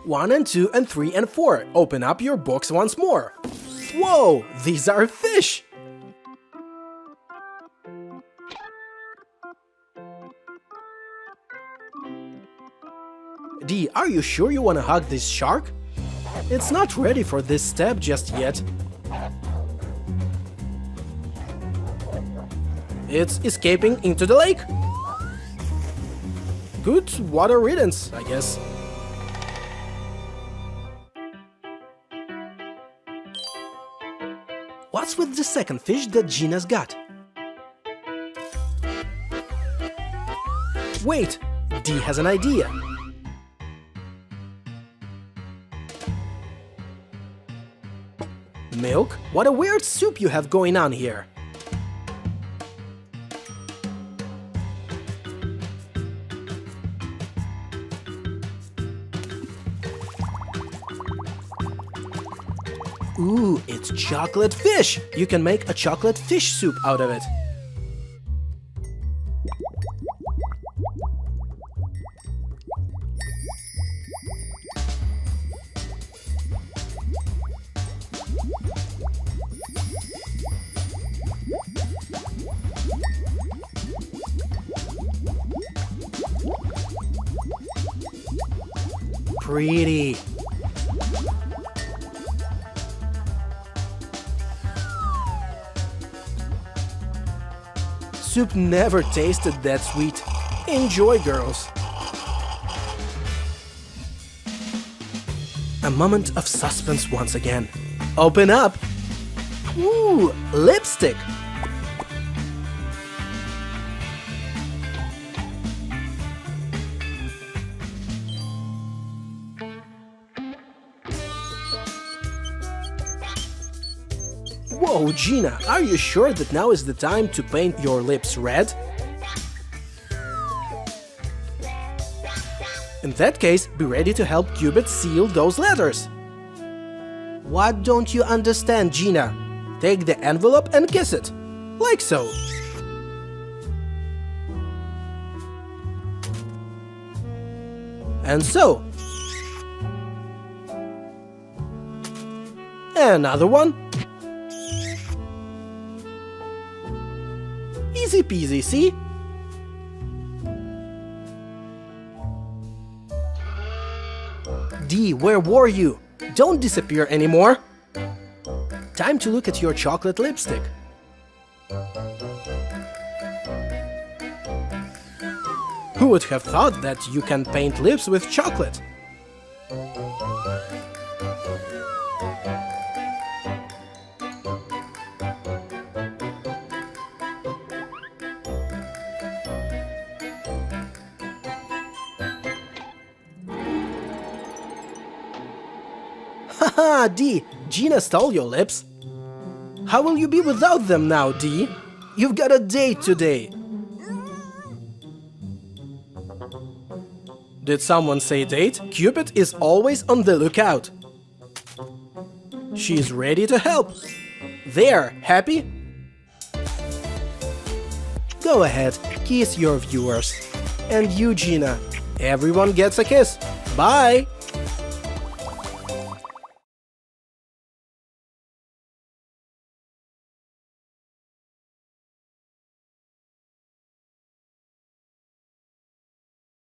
1 and 2 and 3 and 4. Open up your box once more. Whoa, these are fish! D, are you sure you want to hug this shark? It's not ready for this step just yet. It's escaping into the lake. Good water riddance, I guess. What's with the second fish that Gina's got? Wait, D has an idea. Milk? What a weird soup you have going on here. Ooh, it's chocolate fish! You can make a chocolate fish soup out of it. Pretty. Soup never tasted that sweet. Enjoy, girls. A moment of suspense once again. Open up. Ooh, lipstick. Whoa, Gina, are you sure that now is the time to paint your lips red? In that case, be ready to help Cupid seal those letters. What don't you understand, Gina? Take the envelope and kiss it. Like so. And so. Another one. Easy peasy, see? D, where were you? Don't disappear anymore. Time to look at your chocolate lipstick. Who would have thought that you can paint lips with chocolate? Haha, D! Gina stole your lips. How will you be without them now, D? You've got a date today. Did someone say date? Cupid is always on the lookout. She's ready to help. There, happy? Go ahead, kiss your viewers. And you, Gina. Everyone gets a kiss. Bye!